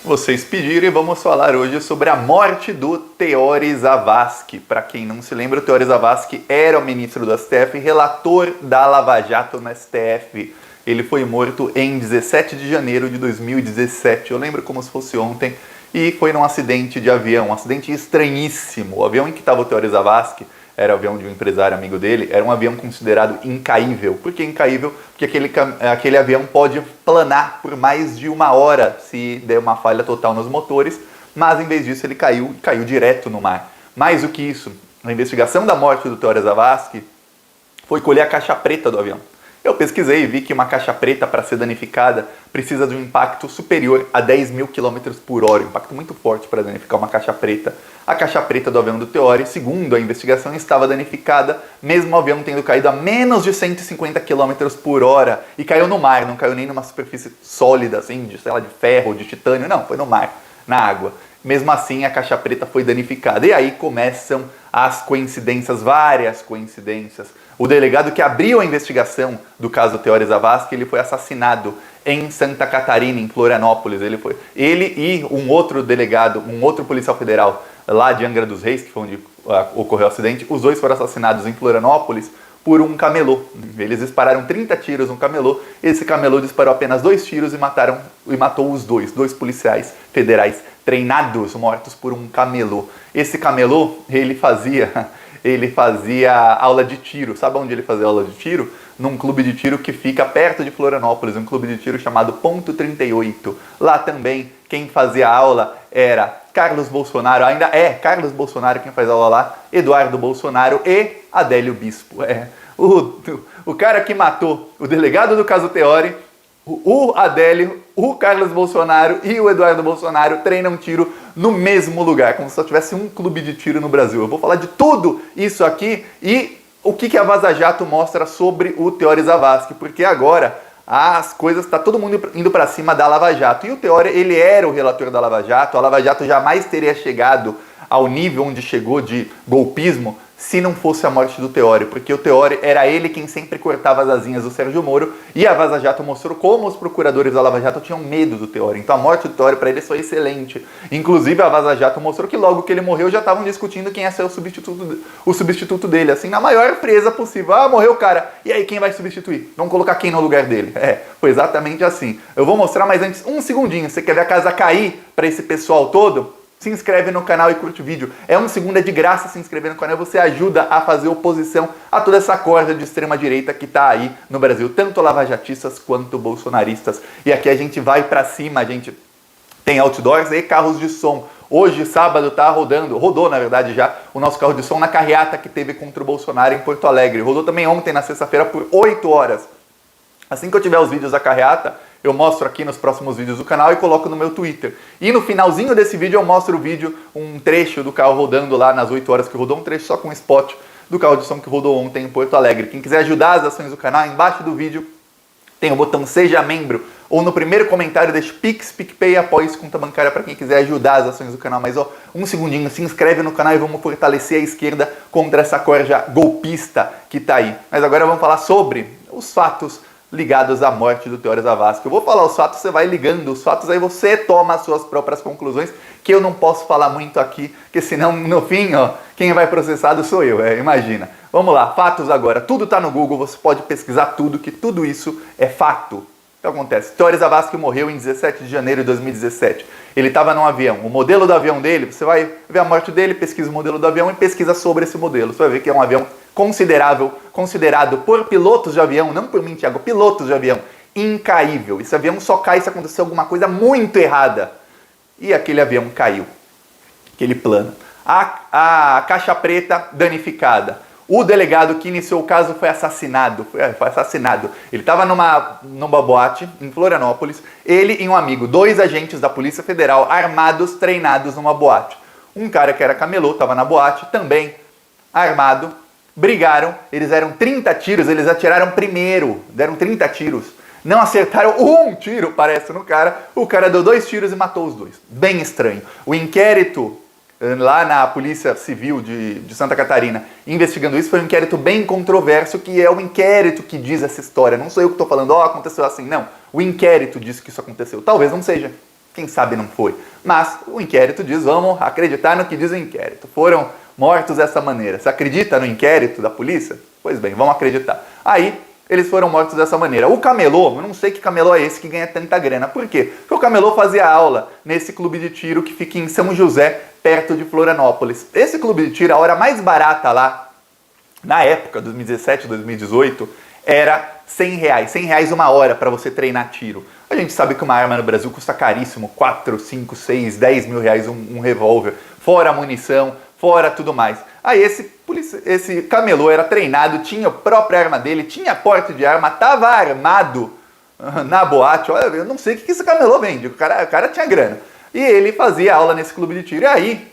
Vocês pediram e vamos falar hoje sobre a morte do Teori Zavascki. Para quem não se lembra, o Teori Zavascki era o ministro do STF, relator da Lava Jato no STF. Ele foi morto em 17 de janeiro de 2017, eu lembro como se fosse ontem, e foi num acidente de avião, um acidente estranhíssimo. O avião em que estava o Teori Zavascki era o avião de um empresário amigo dele, era um avião considerado incaível. Por que incaível? Porque aquele avião pode planar por mais de 1 hora se der uma falha total nos motores, mas em vez disso ele caiu direto no mar. Mais do que isso, a investigação da morte do Teori Zavascki foi colher a caixa preta do avião. Eu pesquisei e vi que uma caixa preta, para ser danificada, precisa de um impacto superior a 10.000 km por hora. Um impacto muito forte para danificar uma caixa preta. A caixa preta do avião do Teori, segundo a investigação, estava danificada, mesmo o avião tendo caído a menos de 150 km por hora. E caiu no mar, não caiu nem numa superfície sólida, assim, de ferro, de titânio. Não, foi no mar, na água. Mesmo assim, a caixa preta foi danificada. E aí começam as coincidências, várias coincidências. O delegado que abriu a investigação do caso do Teori Zavascki, ele foi assassinado em Santa Catarina, em Florianópolis. Ele e um outro delegado, um outro policial federal lá de Angra dos Reis, que foi onde ocorreu o acidente, os dois foram assassinados em Florianópolis por um camelô. Eles dispararam 30 tiros no camelô. Esse camelô disparou apenas 2 tiros e matou os dois policiais federais treinados, mortos por um camelô. Esse camelô, ele fazia aula de tiro. Sabe onde ele fazia aula de tiro? Num clube de tiro que fica perto de Florianópolis, um clube de tiro chamado Ponto 38. Lá também, quem fazia aula era Carlos Bolsonaro, ainda é Carlos Bolsonaro quem faz aula lá, Eduardo Bolsonaro e Adélio Bispo. O cara que matou o delegado do caso Teori, o Adélio, o Carlos Bolsonaro e o Eduardo Bolsonaro treinam tiro no mesmo lugar, como se só tivesse um clube de tiro no Brasil. Eu vou falar de tudo isso aqui e o que a Vaza Jato mostra sobre o Teori Zavascki, porque agora as coisas, tá todo mundo indo para cima da Lava Jato. E o Teori, ele era o relator da Lava Jato. A Lava Jato jamais teria chegado ao nível onde chegou de golpismo se não fosse a morte do Teori, porque o Teori era ele quem sempre cortava as asinhas do Sérgio Moro, e a Vaza Jato mostrou como os procuradores da Lava Jato tinham medo do Teori. Então a morte do Teori para eles foi excelente. Inclusive a Vaza Jato mostrou que logo que ele morreu já estavam discutindo quem ia ser o substituto dele, assim, na maior presa possível. Ah, morreu o cara, e aí quem vai substituir? Vamos colocar quem no lugar dele? Foi exatamente assim. Eu vou mostrar, mas antes, um segundinho. Você quer ver a casa cair para esse pessoal todo? Se inscreve no canal e curte o vídeo. É 1 segundo, é de graça se inscrever no canal. Você ajuda a fazer oposição a toda essa corda de extrema direita que tá aí no Brasil. Tanto lavajatistas quanto bolsonaristas. E aqui a gente vai pra cima, a gente tem outdoors e carros de som. Hoje, sábado, rodou na verdade já, o nosso carro de som na carreata que teve contra o Bolsonaro em Porto Alegre. Rodou também ontem, na sexta-feira, por 8 horas. Assim que eu tiver os vídeos da carreata, eu mostro aqui nos próximos vídeos do canal e coloco no meu Twitter. E no finalzinho desse vídeo eu mostro o vídeo, um trecho do carro rodando lá nas 8 horas que rodou, um trecho só com um spot do carro de som que rodou ontem em Porto Alegre. Quem quiser ajudar as ações do canal, embaixo do vídeo tem o botão Seja Membro, ou no primeiro comentário deixa Pix, PicPay, apoie conta bancária para quem quiser ajudar as ações do canal. Mas ó, 1 segundinho, se inscreve no canal e vamos fortalecer a esquerda contra essa corja golpista que tá aí. Mas agora vamos falar sobre os fatos ligados à morte do Teori Zavascki. Eu vou falar os fatos, você vai ligando os fatos, aí você toma as suas próprias conclusões, que eu não posso falar muito aqui, porque senão, no fim, ó, quem vai processado sou eu, imagina. Vamos lá, fatos agora. Tudo tá no Google, você pode pesquisar tudo, que tudo isso é fato. O que acontece? Teori Zavascki morreu em 17 de janeiro de 2017. Ele estava num avião. O modelo do avião dele, você vai ver a morte dele, pesquisa o modelo do avião e pesquisa sobre esse modelo. Você vai ver que é um avião considerado por pilotos de avião, não por mim, Thiago, pilotos de avião, incaível. Esse avião só cai se acontecer alguma coisa muito errada. E aquele avião caiu. Aquele plano. A caixa preta danificada. O delegado que iniciou o caso foi assassinado. Ele estava numa boate em Florianópolis, ele e um amigo, 2 agentes da Polícia Federal armados, treinados numa boate. Um cara que era camelô, estava na boate, também armado, brigaram, eles deram 30 tiros, eles atiraram primeiro, deram 30 tiros. Não acertaram um tiro, parece, no cara. O cara deu 2 tiros e matou os 2. Bem estranho. O inquérito lá na Polícia Civil de Santa Catarina, investigando isso, foi um inquérito bem controverso, que é o inquérito que diz essa história. Não sou eu que estou falando, aconteceu assim, não. O inquérito diz que isso aconteceu. Talvez não seja. Quem sabe não foi. Mas o inquérito diz, vamos acreditar no que diz o inquérito. Foram mortos dessa maneira. Você acredita no inquérito da polícia? Pois bem, vamos acreditar. Aí, eles foram mortos dessa maneira. O camelô, eu não sei que camelô é esse que ganha tanta grana. Por quê? Porque o camelô fazia aula nesse clube de tiro que fica em São José, perto de Florianópolis. Esse clube de tiro, a hora mais barata lá, na época, 2017, 2018, era R$100. R$100 uma hora para você treinar tiro. A gente sabe que uma arma no Brasil custa caríssimo, 4, 5, 6, 10 mil reais um revólver, fora a munição, fora tudo mais. Aí esse camelô era treinado, tinha a própria arma dele, tinha porte de arma, estava armado na boate. Olha, eu não sei o que esse camelô vende, o cara tinha grana. E ele fazia aula nesse clube de tiro. E aí,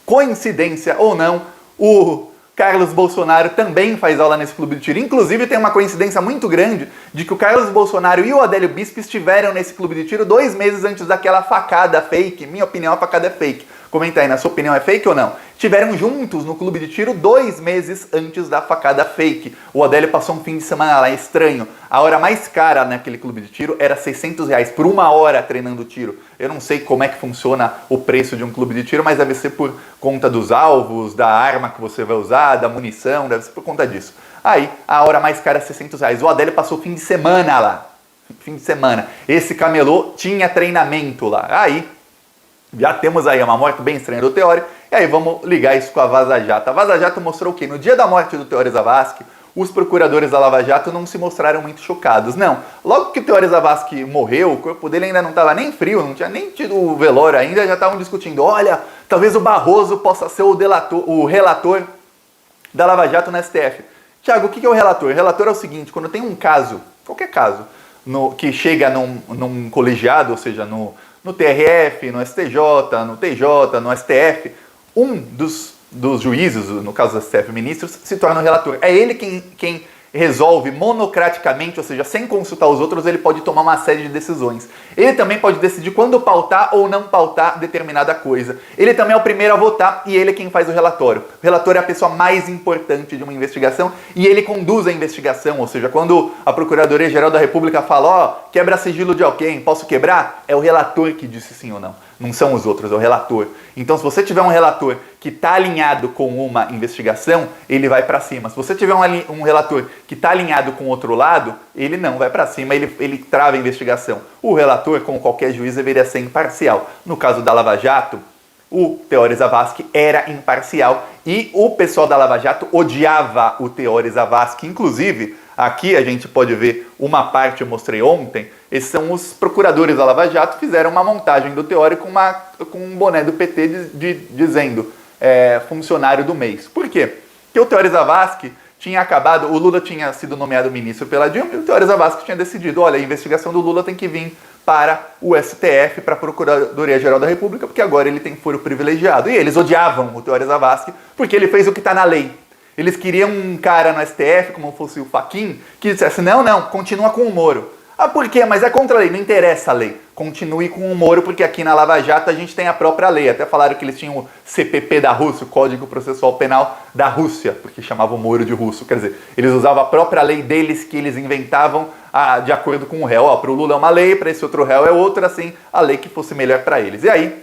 coincidência ou não, o Carlos Bolsonaro também faz aula nesse clube de tiro. Inclusive, tem uma coincidência muito grande de que o Carlos Bolsonaro e o Odélio Bispo estiveram nesse clube de tiro 2 meses antes daquela facada fake. Minha opinião, a facada é fake. Comenta aí, na sua opinião, é fake ou não? Estiveram juntos no clube de tiro 2 meses antes da facada fake. O Odélio passou um fim de semana lá, estranho. A hora mais cara naquele clube de tiro era R$600 por 1 hora treinando tiro. Eu não sei como é que funciona o preço de um clube de tiro, mas deve ser por conta dos alvos, da arma que você vai usar, da munição, deve ser por conta disso. Aí, a hora mais cara é R$600. O Odélio passou o fim de semana lá. Fim de semana. Esse camelô tinha treinamento lá. Aí, já temos aí uma morte bem estranha do Teori, e aí vamos ligar isso com a Vaza Jato. A Vaza Jato mostrou que no dia da morte do Teori Zavascki, os procuradores da Lava Jato não se mostraram muito chocados. Não, logo que o Teori Zavascki morreu, o corpo dele ainda não estava nem frio, não tinha nem tido o velório ainda, já estavam discutindo, olha, talvez o Barroso possa ser o relator da Lava Jato na STF. Tiago, o que é o relator? O relator é o seguinte, quando tem um caso, qualquer caso, que chega num colegiado, ou seja, no TRF, no STJ, no TJ, no STF, um dos juízes, no caso do STF, ministros, se torna o relator. É ele quem resolve monocraticamente, ou seja, sem consultar os outros, ele pode tomar uma série de decisões. Ele também pode decidir quando pautar ou não pautar determinada coisa. Ele também é o primeiro a votar e ele é quem faz o relatório. O relator é a pessoa mais importante de uma investigação e ele conduz a investigação, ou seja, quando a Procuradoria-Geral da República fala, ó, quebra sigilo de alguém, posso quebrar? É o relator que disse sim ou não. Não são os outros, é o relator. Então, se você tiver um relator que está alinhado com uma investigação, ele vai para cima. Se você tiver um relator que está alinhado com o outro lado, ele não vai para cima, ele trava a investigação. O relator, como qualquer juiz, deveria ser imparcial. No caso da Lava Jato, o Teori Zavascki era imparcial e o pessoal da Lava Jato odiava o Teori Zavascki. Inclusive, aqui a gente pode ver uma parte, eu mostrei ontem, esses são os procuradores da Lava Jato, fizeram uma montagem do Teori com um boné do PT dizendo funcionário do mês. Por quê? Porque o Teori Zavascki tinha acabado, o Lula tinha sido nomeado ministro pela Dilma e o Teori Zavascki tinha decidido, olha, a investigação do Lula tem que vir para o STF, para a Procuradoria-Geral da República, porque agora ele tem foro privilegiado. E eles odiavam o Teori Zavascki porque ele fez o que está na lei. Eles queriam um cara no STF, como fosse o Fachin, que dissesse, não, continua com o Moro. Ah, por quê? Mas é contra a lei, não interessa a lei. Continue com o Moro, porque aqui na Lava Jato a gente tem a própria lei. Até falaram que eles tinham o CPP da Rússia, o Código Processual Penal da Rússia, porque chamavam o Moro de russo. Quer dizer, eles usavam a própria lei deles que eles inventavam de acordo com o réu. Ó, para o Lula é uma lei, para esse outro réu é outra, assim, a lei que fosse melhor para eles. E aí,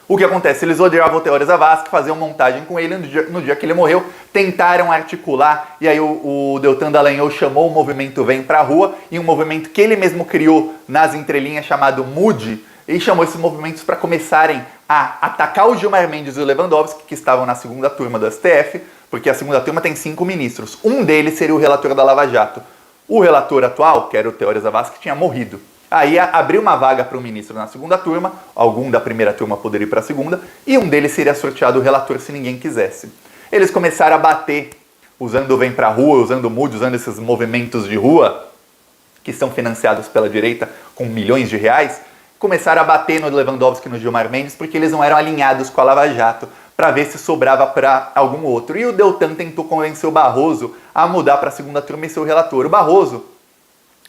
o que acontece? Eles odiavam o Teori Zavascki, faziam montagem com ele, no dia que ele morreu, tentaram articular, e aí o Deltan Dallagnol chamou o movimento Vem Pra Rua, e um movimento que ele mesmo criou nas entrelinhas chamado MUD, e chamou esses movimentos para começarem a atacar o Gilmar Mendes e o Lewandowski, que estavam na segunda turma do STF, porque a segunda turma tem 5 ministros. Um deles seria o relator da Lava Jato. O relator atual, que era o Teori Zavascki, tinha morrido. Aí abriu uma vaga para um ministro na segunda turma, algum da primeira turma poderia ir para a segunda, e um deles seria sorteado o relator se ninguém quisesse. Eles começaram a bater, usando o Vem Pra Rua, usando o MUD, usando esses movimentos de rua, que são financiados pela direita com milhões de reais, começaram a bater no Lewandowski e no Gilmar Mendes, porque eles não eram alinhados com a Lava Jato, para ver se sobrava para algum outro. E o Deltan tentou convencer o Barroso a mudar para a segunda turma e ser o relator. O Barroso,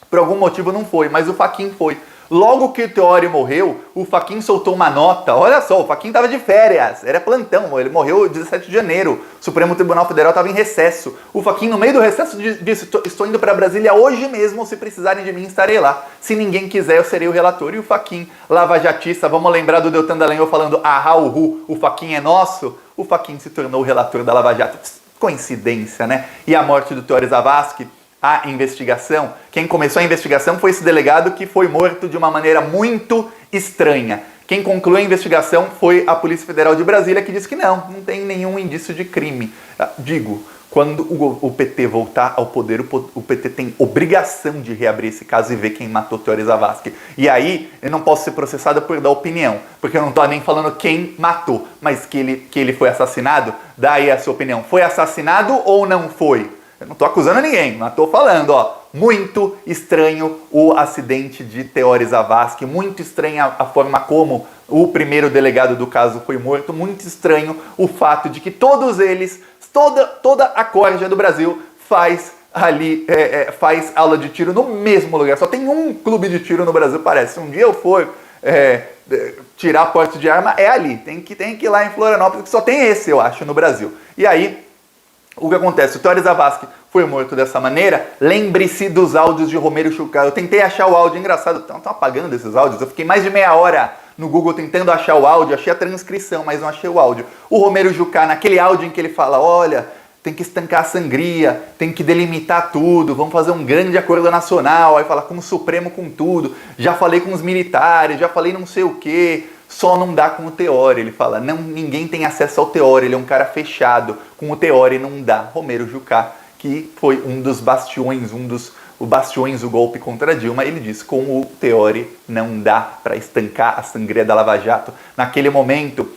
por algum motivo, não foi, mas o Fachin foi. Logo que o Teori morreu, o Fachin soltou uma nota. Olha só, o Fachin estava de férias, era plantão, ele morreu 17 de janeiro. O Supremo Tribunal Federal estava em recesso. O Fachin, no meio do recesso, disse: estou indo para Brasília hoje mesmo, se precisarem de mim, estarei lá. Se ninguém quiser, eu serei o relator. E o Fachin, lavajatista, vamos lembrar do Deltan Dallagnol falando: ahá, uhu, o Fachin é nosso. O Fachin se tornou o relator da Lava Jato. Coincidência, né? E a morte do Teori Zavascki, a investigação, quem começou a investigação foi esse delegado que foi morto de uma maneira muito estranha. Quem concluiu a investigação foi a Polícia Federal de Brasília, que disse que não tem nenhum indício de crime. Digo, quando o PT voltar ao poder, o PT tem obrigação de reabrir esse caso e ver quem matou Teori Zavascki. E aí, eu não posso ser processado por dar opinião, porque eu não estou nem falando quem matou, mas que ele foi assassinado. Dá aí a sua opinião. Foi assassinado ou não foi? Eu não estou acusando ninguém, mas estou falando, muito estranho o acidente de Teori Zavascki, muito estranha a forma como o primeiro delegado do caso foi morto, muito estranho o fato de que todos eles, toda a corja do Brasil faz faz aula de tiro no mesmo lugar. Só tem um clube de tiro no Brasil, parece. Se um dia eu for tirar porte de arma, é ali. Tem que ir lá em Florianópolis, que só tem esse, eu acho, no Brasil. E aí, o que acontece? O Teori Zavascki foi morto dessa maneira. Lembre-se dos áudios de Romero Jucá. Eu tentei achar o áudio, engraçado, estão apagando esses áudios. Eu fiquei mais de meia hora no Google tentando achar o áudio, achei a transcrição, mas não achei o áudio. O Romero Jucá, naquele áudio em que ele fala: olha, tem que estancar a sangria, tem que delimitar tudo, vamos fazer um grande acordo nacional, aí fala com o Supremo, com tudo, já falei com os militares, já falei não sei o quê. Só não dá com o Teori, ele fala, ninguém tem acesso ao Teori, ele é um cara fechado, com o Teori não dá. Romero Jucá, que foi um dos bastiões, bastiões do golpe contra Dilma, ele disse, com o Teori não dá para estancar a sangria da Lava Jato. Naquele momento,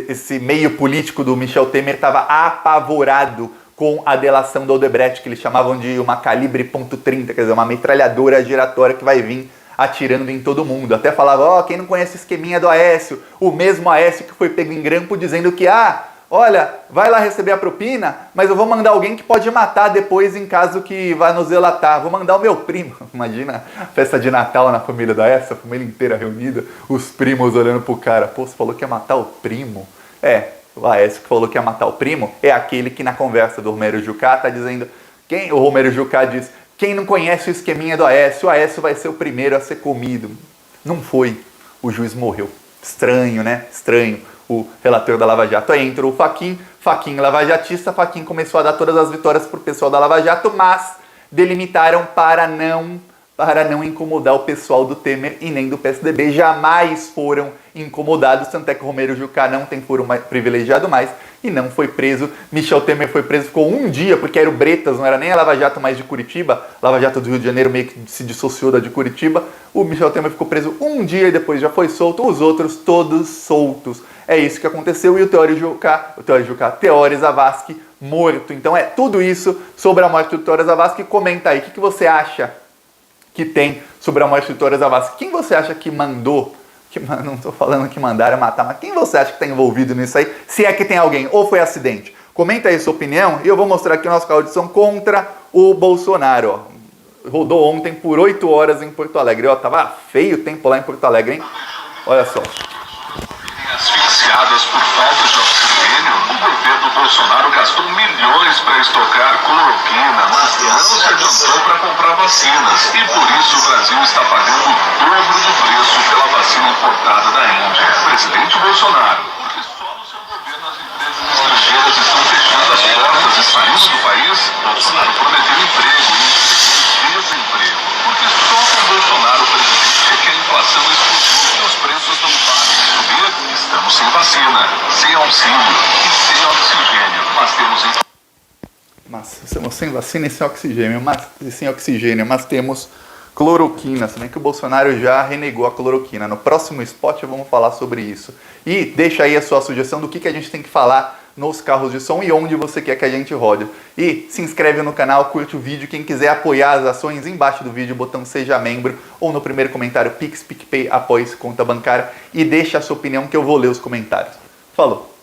esse meio político do Michel Temer estava apavorado com a delação do Odebrecht, que eles chamavam de uma calibre .30, quer dizer, uma metralhadora giratória que vai vir atirando em todo mundo. Até falava, quem não conhece o esqueminha do Aécio, o mesmo Aécio que foi pego em grampo dizendo que, olha, vai lá receber a propina, mas eu vou mandar alguém que pode matar depois em caso que vá nos delatar. Vou mandar o meu primo. Imagina a festa de Natal na família do Aécio, a família inteira reunida, os primos olhando pro cara. Pô, você falou que ia matar o primo? O Aécio que falou que ia matar o primo é aquele que na conversa do Romero Jucá tá dizendo, o Romero Jucá diz, quem não conhece o esqueminha do Aécio, o Aécio vai ser o primeiro a ser comido. Não foi. O juiz morreu. Estranho, né? Estranho. O relator da Lava Jato. Aí entrou o Fachin lavajatista. Fachin começou a dar todas as vitórias pro pessoal da Lava Jato, mas delimitaram para não incomodar o pessoal do Temer e nem do PSDB. Jamais foram incomodados, tanto é que o Romero Jucá não tem foro privilegiado mais e não foi preso. Michel Temer foi preso, ficou um dia, porque era o Bretas, não era nem a Lava Jato mais de Curitiba. A Lava Jato do Rio de Janeiro meio que se dissociou da de Curitiba. O Michel Temer ficou preso um dia e depois já foi solto. Os outros todos soltos. É isso que aconteceu. E o Teori Zavascki morto. Então é tudo isso sobre a morte do Teori Zavascki. Comenta aí, o que você acha que tem sobre a morte do Teori Zavascki? Quem você acha que mandou? Não estou falando que mandaram matar, mas quem você acha que está envolvido nisso aí? Se é que tem alguém, ou foi acidente? Comenta aí sua opinião e eu vou mostrar aqui o nosso canal de som contra o Bolsonaro. Rodou ontem por 8 horas em Porto Alegre. Tava feio o tempo lá em Porto Alegre, hein? Olha só. Asfixiadas por falta de oxigênio, o governo Bolsonaro gastou milhões para estocar cloroquina, mas não se adiantou para comprar vacinas. E por isso o Brasil está pagando o dobro do preço pela vacina importada da Índia. Presidente Bolsonaro, porque só no seu governo as empresas estrangeiras estão fechando as portas e saindo do país? Bolsonaro prometeu emprego e entregou desemprego. Porque só com Bolsonaro presidente é que a inflação explodiu e os preços não param de subir. Estamos sem vacina, sem auxílio e sem oxigênio. Estamos sem vacina e sem oxigênio, mas temos cloroquina, se bem que o Bolsonaro já renegou a cloroquina. No próximo spot vamos falar sobre isso. E deixa aí a sua sugestão do que a gente tem que falar nos carros de som e onde você quer que a gente rode. E se inscreve no canal, curte o vídeo. Quem quiser apoiar as ações, embaixo do vídeo, botão Seja Membro, ou no primeiro comentário, Pix, PicPay, apoie-se, conta bancária, e deixa a sua opinião que eu vou ler os comentários. Falou!